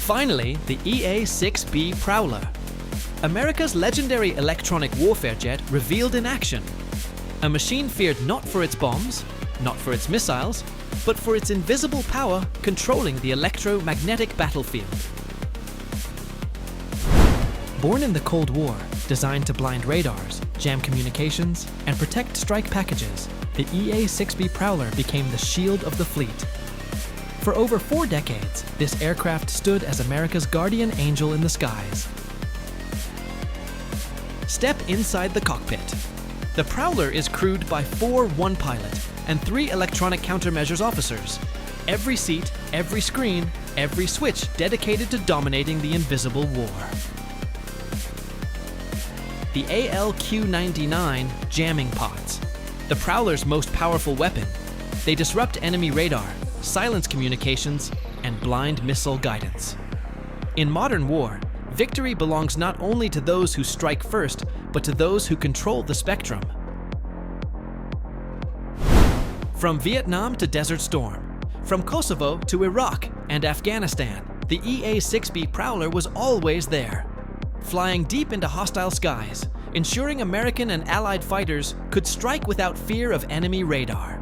Finally, the EA-6B Prowler. America's legendary electronic warfare jet revealed in action. A machine feared not for its bombs, not for its missiles, but for its invisible power controlling the electromagnetic battlefield. Born in the Cold War, designed to blind radars, jam communications, and protect strike packages, the EA-6B Prowler became the shield of the fleet. For over 4 decades, this aircraft stood as America's guardian angel in the skies. Step inside the cockpit. The Prowler is crewed by 4 one-pilot and 3 Electronic Countermeasures Officers. Every seat, every screen, every switch dedicated to dominating the invisible war. The ALQ-99 jamming pods. The Prowler's most powerful weapon. They disrupt enemy radar, silence communications, and blind missile guidance. In modern war, victory belongs not only to those who strike first, but to those who control the spectrum. From Vietnam to Desert Storm, from Kosovo to Iraq and Afghanistan, the EA-6B Prowler was always there, flying deep into hostile skies, ensuring American and Allied fighters could strike without fear of enemy radar.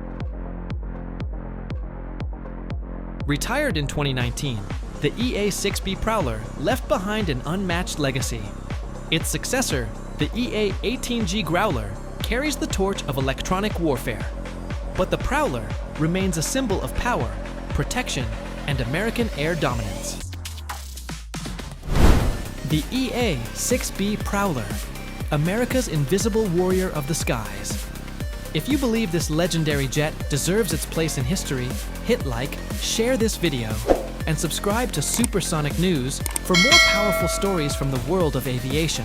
Retired in 2019, the EA-6B Prowler left behind an unmatched legacy. Its successor, the EA-18G Growler, carries the torch of electronic warfare. But the Prowler remains a symbol of power, protection, and American air dominance. The EA-6B Prowler, America's invisible warrior of the skies. If you believe this legendary jet deserves its place in history, hit like, share this video, and subscribe to Supersonic News for more powerful stories from the world of aviation.